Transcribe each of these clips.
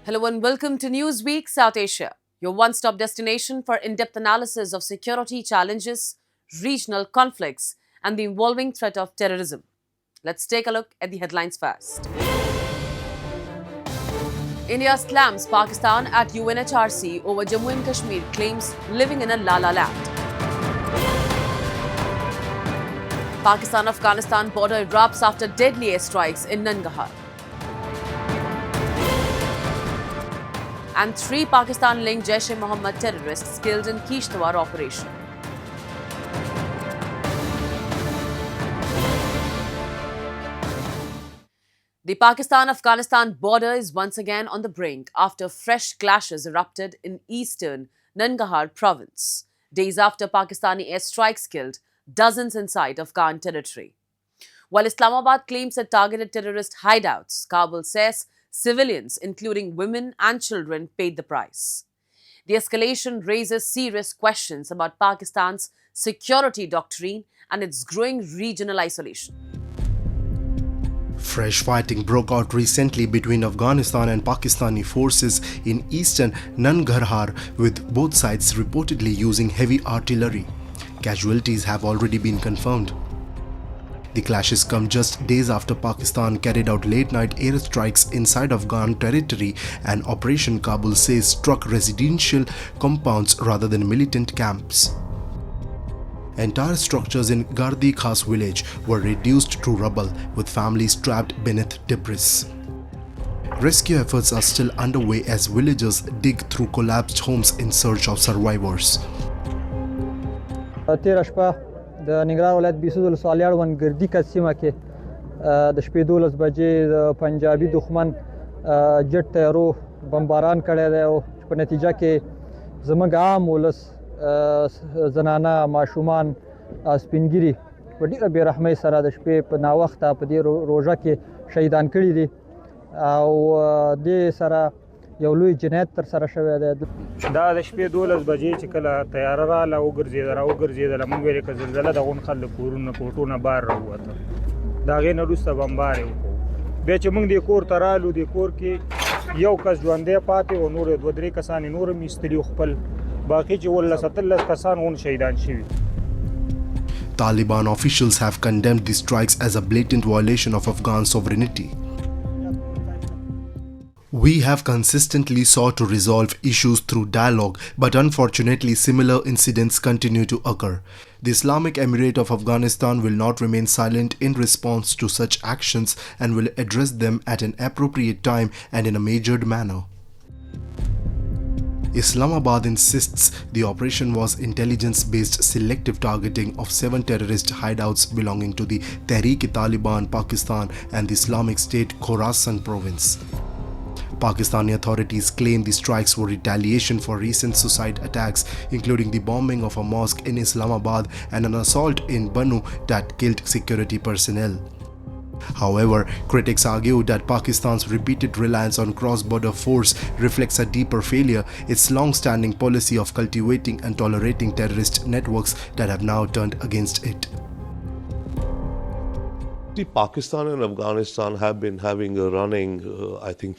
Hello and welcome to Newsweek South Asia, your one-stop destination for in-depth analysis of security challenges, regional conflicts, and the evolving threat of terrorism. Let's take a look at the headlines first. India slams Pakistan at UNHRC over Jammu and Kashmir, claims living in a la-la land. Pakistan-Afghanistan border erupts after deadly airstrikes in Nangarhar. And 3 Pakistan-linked Jaish-e-Mohammed terrorists killed in Kishtwar operation. The Pakistan-Afghanistan border is once again on the brink after fresh clashes erupted in eastern Nangarhar province, days after Pakistani airstrikes killed dozens inside Afghan territory. While Islamabad claims it targeted terrorist hideouts, Kabul says civilians, including women and children, paid the price. The escalation raises serious questions about Pakistan's security doctrine and its growing regional isolation. Fresh fighting broke out recently between Afghanistan and Pakistani forces in eastern Nangarhar, with both sides reportedly using heavy artillery. Casualties have already been confirmed. The clashes come just days after Pakistan carried out late-night airstrikes inside Afghan territory, and Operation Kabul says struck residential compounds rather than militant camps. Entire structures in Gardi Khas village were reduced to rubble, with families trapped beneath debris. Rescue efforts are still underway as villagers dig through collapsed homes in search of survivors. د ننګرهار ولایت بیسود ولسوالۍ اړوند ګردي کس سیمه کې د شپې 12 بجې د پنجابي دښمن جټ تیارو بمباران کړی دی او په نتیجه کې زموږ عام ولس زنانه ماشومان سپینګیري په ډېره بېرحمۍ سره د شپې په ناوخته په دې روژه کې شهیدان کړي دي او دې سره یو لوی جنایت تر سره شوی دی. دا د شپې 12 بجې چې کله تیاره رااله وګرځېدله موږ ویلې که زلزله د غون خلک کورونه کوټونه بار راووته د هغې نه وروسته بمبار یې وکړو. بیا چې موږ دې کور ته رالو دې کور کې یو کس ژوندی پاتې و، نور 2-3 کسان یې نور هم ایستلي خپل، باقي چې 17 کسان غون شهیدان شوي. Taliban officials have condemned the strikes as a blatant violation of Afghan sovereignty. We have consistently sought to resolve issues through dialogue, but unfortunately similar incidents continue to occur. The Islamic Emirate of Afghanistan will not remain silent in response to such actions and will address them at an appropriate time and in a measured manner. Islamabad insists the operation was intelligence-based selective targeting of 7 terrorist hideouts belonging to the Tehreek-e-Taliban Pakistan and the Islamic State Khorasan province. Pakistani authorities claim the strikes were retaliation for recent suicide attacks, including the bombing of a mosque in Islamabad and an assault in Bannu that killed security personnel. However, critics argue that Pakistan's repeated reliance on cross-border force reflects a deeper failure, its long-standing policy of cultivating and tolerating terrorist networks that have now turned against it. Pakistan and Afghanistan have been having a running,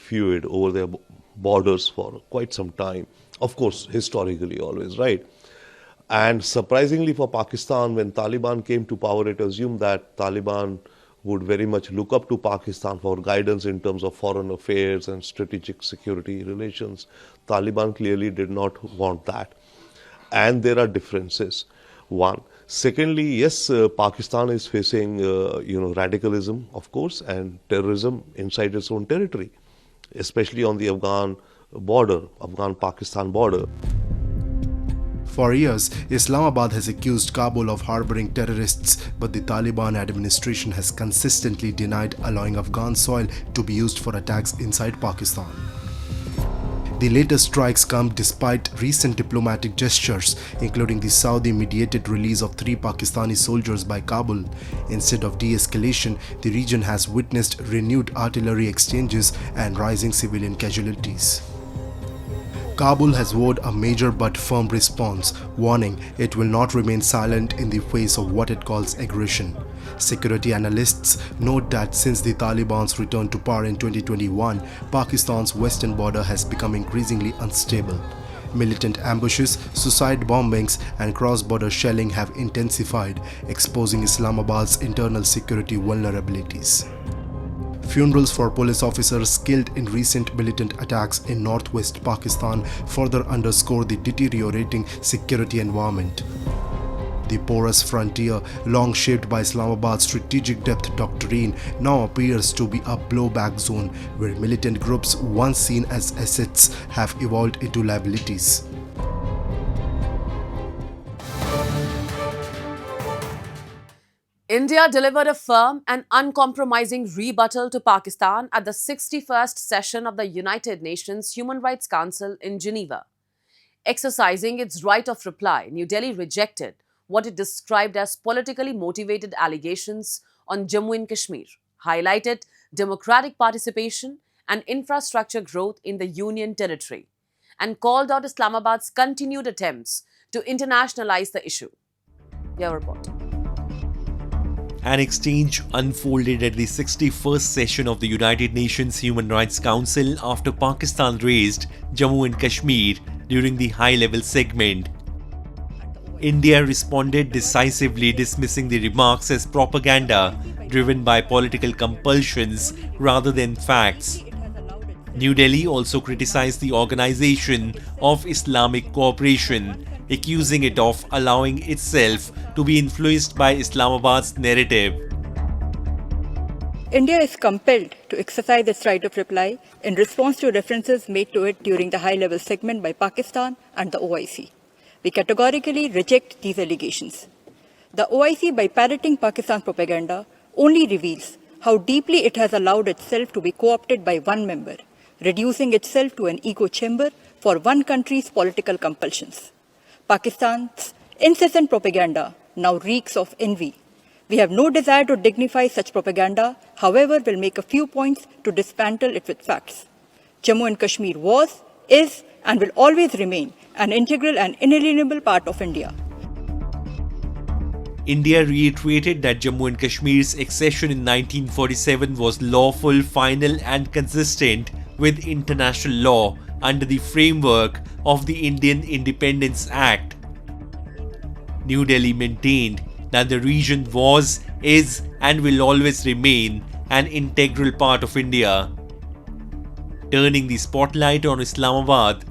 feud over their borders for quite some time. Of course, historically always, right? And surprisingly for Pakistan, when Taliban came to power, it assumed that Taliban would very much look up to Pakistan for guidance in terms of foreign affairs and strategic security relations. Taliban clearly did not want that. And there are differences. One. Secondly, yes, Pakistan is facing, radicalism, of course, and terrorism inside its own territory, especially on the Afghan-Pakistan border. For years, Islamabad has accused Kabul of harboring terrorists, but the Taliban administration has consistently denied allowing Afghan soil to be used for attacks inside Pakistan. The latest strikes come despite recent diplomatic gestures, including the Saudi-mediated release of 3 Pakistani soldiers by Kabul. Instead of de-escalation, the region has witnessed renewed artillery exchanges and rising civilian casualties. Kabul has vowed a major but firm response, warning it will not remain silent in the face of what it calls aggression. Security analysts note that since the Taliban's return to power in 2021, Pakistan's western border has become increasingly unstable. Militant ambushes, suicide bombings and cross-border shelling have intensified, exposing Islamabad's internal security vulnerabilities. Funerals for police officers killed in recent militant attacks in northwest Pakistan further underscore the deteriorating security environment. The porous frontier, long shaped by Islamabad's strategic depth doctrine, now appears to be a blowback zone where militant groups once seen as assets have evolved into liabilities. India delivered a firm and uncompromising rebuttal to Pakistan at the 61st session of the United Nations Human Rights Council in Geneva. Exercising its right of reply, New Delhi rejected what it described as politically motivated allegations on Jammu and Kashmir, highlighted democratic participation and infrastructure growth in the Union territory, and called out Islamabad's continued attempts to internationalize the issue. Your report. An exchange unfolded at the 61st session of the United Nations Human Rights Council after Pakistan raised Jammu and Kashmir during the high-level segment. India responded decisively, dismissing the remarks as propaganda driven by political compulsions rather than facts. New Delhi also criticized the Organization of Islamic Cooperation, accusing it of allowing itself to be influenced by Islamabad's narrative. India is compelled to exercise its right of reply in response to references made to it during the high-level segment by Pakistan and the OIC. We categorically reject these allegations. The OIC, by parroting Pakistan's propaganda, only reveals how deeply it has allowed itself to be co-opted by one member, reducing itself to an echo chamber for one country's political compulsions. Pakistan's incessant propaganda now reeks of envy. We have no desire to dignify such propaganda, however, will make a few points to dismantle it with facts. Jammu and Kashmir was, is, and will always remain an integral and inalienable part of India. India reiterated that Jammu and Kashmir's accession in 1947 was lawful, final and consistent with international law under the framework of the Indian Independence Act. New Delhi maintained that the region was, is and will always remain an integral part of India. Turning the spotlight on Islamabad,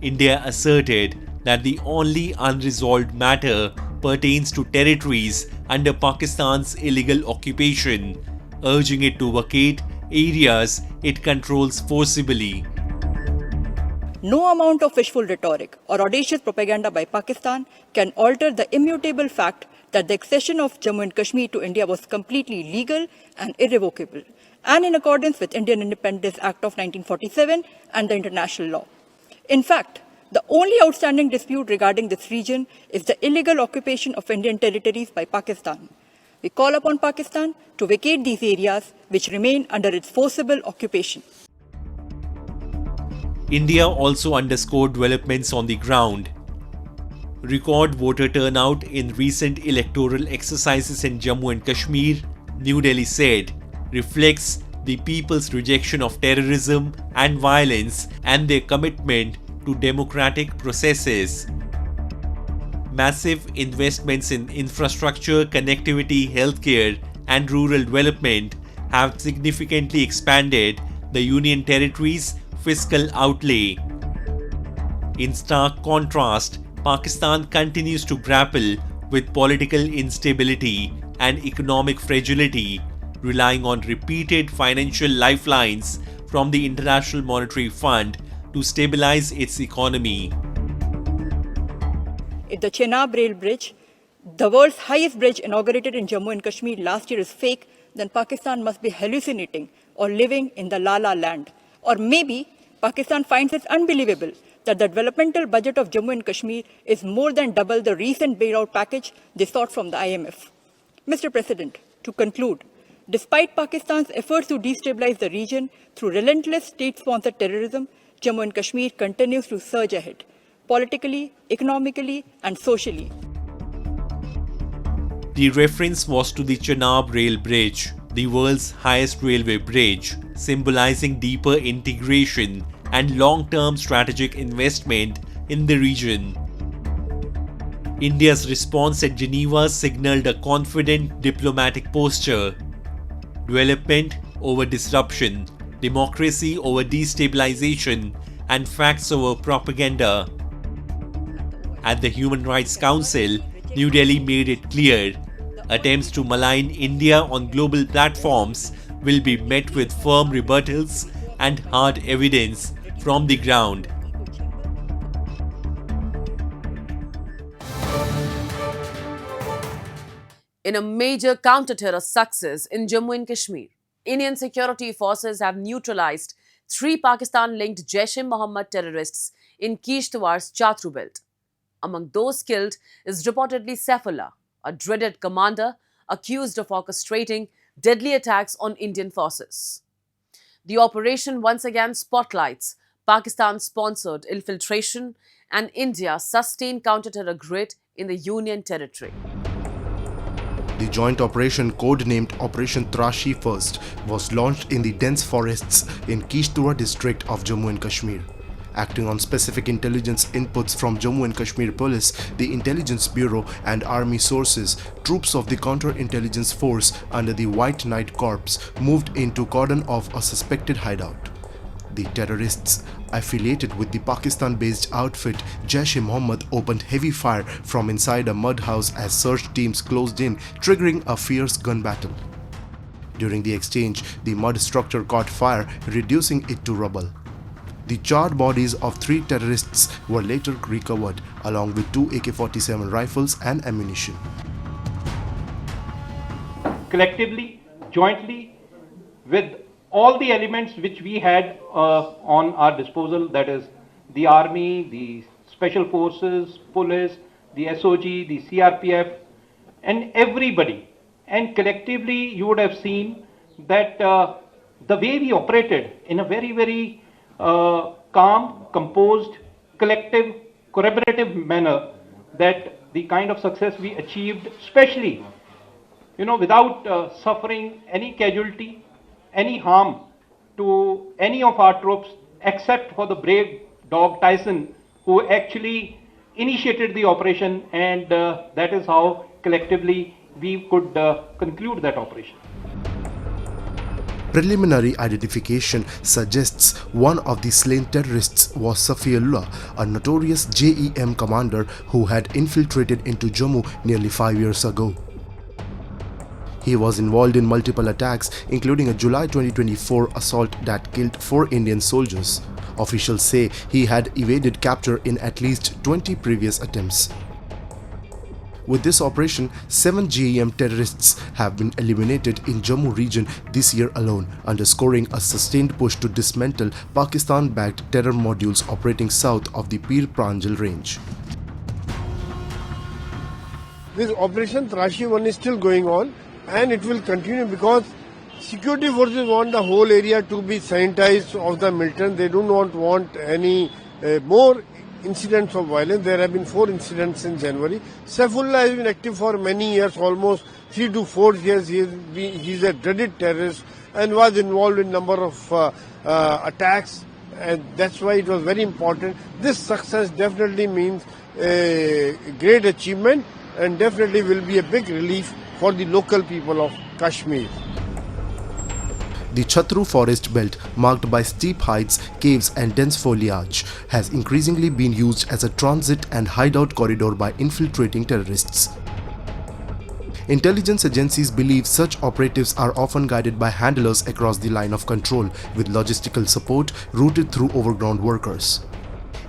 India asserted that the only unresolved matter pertains to territories under Pakistan's illegal occupation, urging it to vacate areas it controls forcibly. No amount of wishful rhetoric or audacious propaganda by Pakistan can alter the immutable fact that the accession of Jammu and Kashmir to India was completely legal and irrevocable, and in accordance with Indian Independence Act of 1947 and the international law. In fact, the only outstanding dispute regarding this region is the illegal occupation of Indian territories by Pakistan. We call upon Pakistan to vacate these areas which remain under its forcible occupation. India also underscored developments on the ground. Record voter turnout in recent electoral exercises in Jammu and Kashmir, New Delhi said, reflects the people's rejection of terrorism and violence and their commitment to democratic processes. Massive investments in infrastructure, connectivity, healthcare, and rural development have significantly expanded the Union Territory's fiscal outlay. In stark contrast, Pakistan continues to grapple with political instability and economic fragility, relying on repeated financial lifelines from the International Monetary Fund to stabilize its economy. If the Chenab Rail Bridge, the world's highest bridge inaugurated in Jammu and Kashmir last year, is fake, then Pakistan must be hallucinating or living in the La La land. Or maybe Pakistan finds it unbelievable that the developmental budget of Jammu and Kashmir is more than double the recent bailout package they sought from the IMF. Mr. President, to conclude, despite Pakistan's efforts to destabilize the region through relentless state-sponsored terrorism, Jammu and Kashmir continues to surge ahead, politically, economically, and socially. The reference was to the Chenab Rail Bridge, the world's highest railway bridge, symbolizing deeper integration and long-term strategic investment in the region. India's response at Geneva signaled a confident diplomatic posture. Development over disruption, democracy over destabilization, and facts over propaganda. At the Human Rights Council, New Delhi made it clear, attempts to malign India on global platforms will be met with firm rebuttals and hard evidence from the ground. In a major counter-terror success in Jammu and Kashmir, Indian security forces have neutralized 3 Pakistan-linked Jaish-e-Mohammed terrorists in Kishtwar's Chatru belt. Among those killed is reportedly Saifullah, a dreaded commander accused of orchestrating deadly attacks on Indian forces. The operation once again spotlights Pakistan-sponsored infiltration and India's sustained counter-terror grid in the Union territory. The joint operation, codenamed Operation Trashi First, was launched in the dense forests in Kishtwar district of Jammu and Kashmir. Acting on specific intelligence inputs from Jammu and Kashmir Police, the Intelligence Bureau and Army sources, troops of the Counter-Intelligence Force under the White Knight Corps moved into cordon off a suspected hideout. The terrorists, affiliated with the Pakistan-based outfit Jaish-e-Mohammed, opened heavy fire from inside a mud house as search teams closed in, triggering a fierce gun battle. During the exchange, the mud structure caught fire, reducing it to rubble. The charred bodies of 3 terrorists were later recovered, along with 2 AK-47 rifles and ammunition. Collectively, jointly, with all the elements which we had on our disposal, that is the army, the special forces, police, the SOG, the CRPF, and everybody. And collectively, you would have seen that the way we operated in a very, very calm, composed, collective, collaborative manner, that the kind of success we achieved, especially, without suffering any casualty, any harm to any of our troops, except for the brave dog Tyson, who actually initiated the operation, and that is how collectively we could conclude that operation. Preliminary identification suggests one of the slain terrorists was Safiullah, a notorious JEM commander who had infiltrated into Jammu nearly 5 years ago. He was involved in multiple attacks, including a July 2024 assault that killed 4 Indian soldiers. Officials say he had evaded capture in at least 20 previous attempts. With this operation, 7 JEM terrorists have been eliminated in Jammu region this year alone, underscoring a sustained push to dismantle Pakistan-backed terror modules operating south of the Pir Pranjal range. This Operation Trashi 1 is still going on, and it will continue because security forces want the whole area to be sanitized of the militant. They do not want any more incidents of violence. There have been 4 incidents in January. Saifullah has been active for many years, almost 3 to 4 years. He is a dreaded terrorist and was involved in a number of attacks, and that's why it was very important. This success definitely means a great achievement and definitely will be a big relief for the local people of Kashmir. The Chatru forest belt, marked by steep heights, caves and dense foliage, has increasingly been used as a transit and hideout corridor by infiltrating terrorists. Intelligence agencies believe such operatives are often guided by handlers across the line of control, with logistical support routed through overground workers.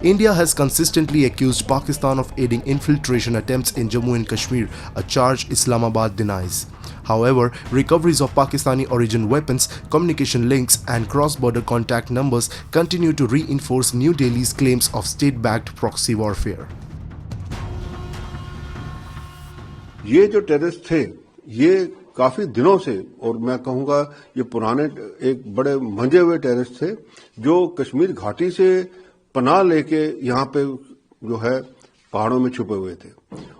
India has consistently accused Pakistan of aiding infiltration attempts in Jammu and Kashmir, a charge Islamabad denies. However, recoveries of Pakistani origin weapons, communication links and cross-border contact numbers continue to reinforce New Delhi's claims of state-backed proxy warfare. ये जो terrorist थे, ये काफी दिनों से, और मैं कहूंगा ये पुराने एक बड़े मंजे हुए टेररिस्ट थे, जो कश्मीर घाटी से पनाह लेके यहाँ पे जो है पहाड़ों में छुपे हुए थे।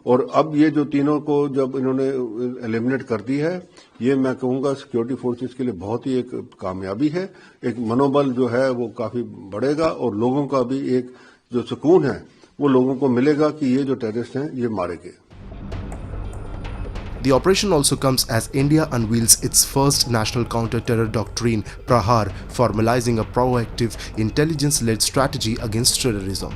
और अब ये जो तीनों को जब इन्होंने एलिमिनेट कर दी है, ये मैं कहूंगा सिक्योरिटी फोर्सेस के लिए बहुत ही एक कामयाबी है। एक मनोबल जो है वो काफी बढ़ेगा और लोगों का भी एक जो सुकून है वो लोगों को मिलेगा कि ये जो टेररिस्ट हैं ये मारे गए। The operation also comes as India unveils its first national counter-terror doctrine, Prahar, formalizing a proactive, intelligence-led strategy against terrorism.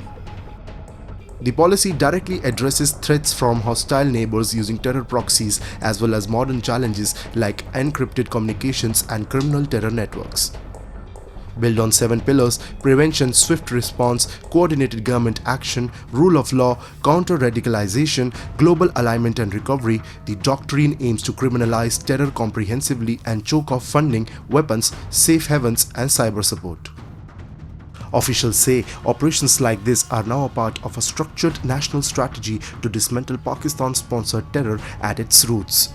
The policy directly addresses threats from hostile neighbors using terror proxies as well as modern challenges like encrypted communications and criminal terror networks. Built on 7 pillars: prevention, swift response, coordinated government action, rule of law, counter-radicalization, global alignment and recovery, the doctrine aims to criminalize terror comprehensively and choke off funding, weapons, safe havens and cyber support. Officials say operations like this are now a part of a structured national strategy to dismantle Pakistan-sponsored terror at its roots.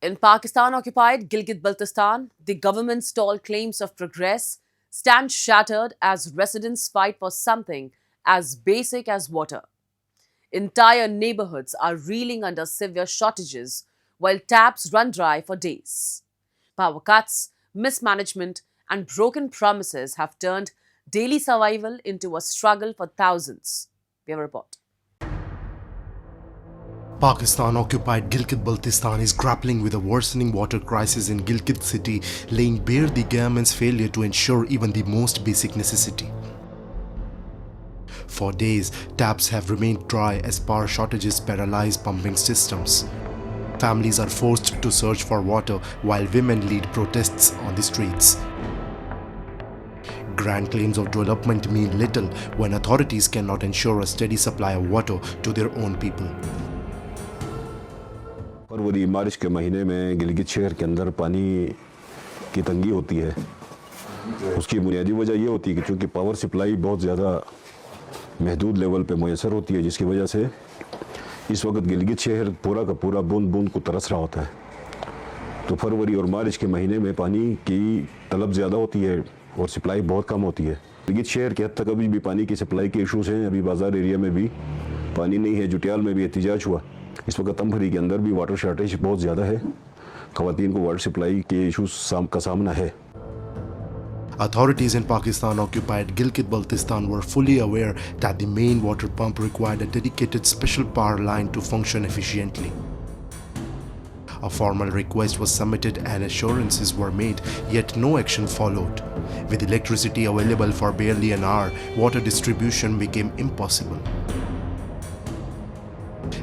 In Pakistan-occupied Gilgit-Baltistan, the government's tall claims of progress stand shattered as residents fight for something as basic as water. Entire neighborhoods are reeling under severe shortages while taps run dry for days. Power cuts, mismanagement, and broken promises have turned daily survival into a struggle for thousands. Bureau report. Pakistan-occupied Gilgit-Baltistan is grappling with a worsening water crisis in Gilgit city, laying bare the government's failure to ensure even the most basic necessity. For days, taps have remained dry as power shortages paralyze pumping systems. Families are forced to search for water while women lead protests on the streets. Grand claims of development mean little when authorities cannot ensure a steady supply of water to their own people. फरवरी मार्च के महीने में गिलगित शहर के अंदर पानी की तंगी होती है। उसकी बुनियादी वजह ये होती है कि चूँकि पावर सप्लाई बहुत ज़्यादा महदूद लेवल पे मुयसर होती है, जिसकी वजह से इस वक्त गिलगित शहर पूरा का पूरा बूंद बूंद को तरस रहा होता है। तो फरवरी और मार्च के महीने में पानी की तलब ज़्यादा होती है और सप्लाई बहुत कम होती है। गिलगित शहर के हद तक अभी भी पानी की सप्लाई के इशूज़ हैं। अभी बाज़ार एरिया में भी पानी नहीं है। जुटियाल में भी एहतिजाज हुआ। इस वक्त तमफरी के अंदर भी वाटर शॉर्टेज बहुत ज़्यादा है। ख़वातीन को वाटर सप्लाई के इशूज़ का सामना है। Authorities in Pakistan-occupied Gilgit-Baltistan were fully aware that the main water pump required a dedicated special power line to function efficiently. A formal request was submitted and assurances were made, yet no action followed. With electricity available for barely an hour, water distribution became impossible.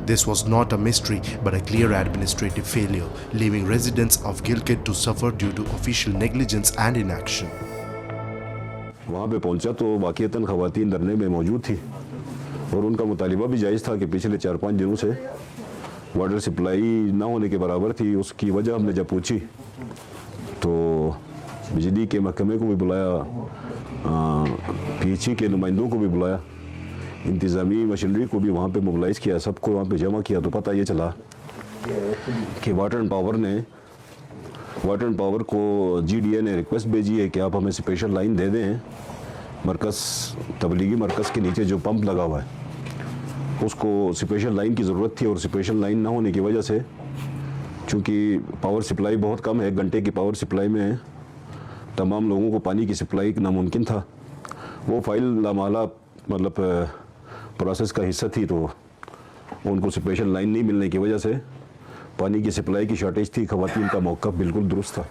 This was not a mystery but a clear administrative failure, leaving residents of Gilgit to suffer due to official negligence and inaction. वहाँ पे पहुँचा तो वाक़ईतन ख़वातीन धरने में मौजूद थी और उनका मुतालिबा भी जायज़ था कि पिछले 4-5 दिनों से वाटर सप्लाई ना होने के बराबर थी। उसकी वजह हमने जब पूछी तो बिजली के महकमे को भी बुलाया, पीएचई के नुमाइंदों को भी बुलाया, इंतज़ामी मशीनरी को भी वहाँ पे मोबिलाइज़ किया, सबको वहाँ पे जमा किया तो पता ये चला कि वाटर एंड पावर को जीडीए ने रिक्वेस्ट भेजी है कि आप हमें स्पेशल लाइन दे दें। मरकज़ तबलीगी मरकज़ के नीचे जो पंप लगा हुआ है उसको स्पेशल लाइन की ज़रूरत थी और स्पेशल लाइन ना होने की वजह से चूँकि पावर सप्लाई बहुत कम है, 1 घंटे की पावर सप्लाई में तमाम लोगों को पानी की सप्लाई नामुमकिन था। वो फाइल लामाला मतलब प्रोसेस का हिस्सा थी तो उनको स्पेशल लाइन नहीं मिलने की वजह से पानी की सप्लाई की शॉर्टेज थी। ख़वातीन का मौक़िफ़ बिल्कुल दुरुस्त था।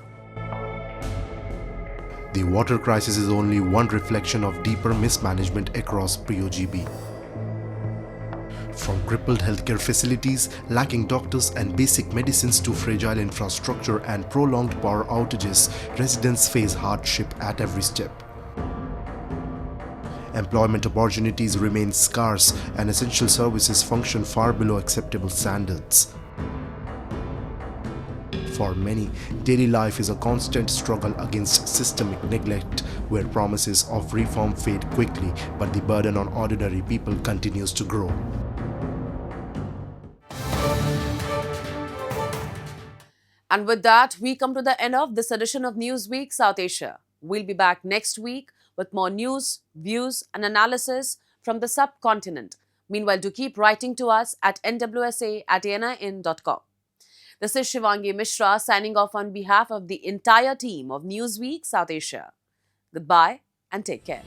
The water crisis is only one reflection of deeper mismanagement across POGB. From crippled healthcare facilities, lacking doctors and basic medicines to fragile infrastructure and prolonged power outages, residents face hardship at every step. Employment opportunities remain scarce and essential services function far below acceptable standards. For many, daily life is a constant struggle against systemic neglect, where promises of reform fade quickly, but the burden on ordinary people continues to grow. And with that, we come to the end of this edition of Newsweek South Asia. We'll be back next week with more news, views, and analysis from the subcontinent. Meanwhile, do keep writing to us at nwsa@nin.com. This is Shivangi Mishra signing off on behalf of the entire team of Newsweek South Asia. Goodbye and take care.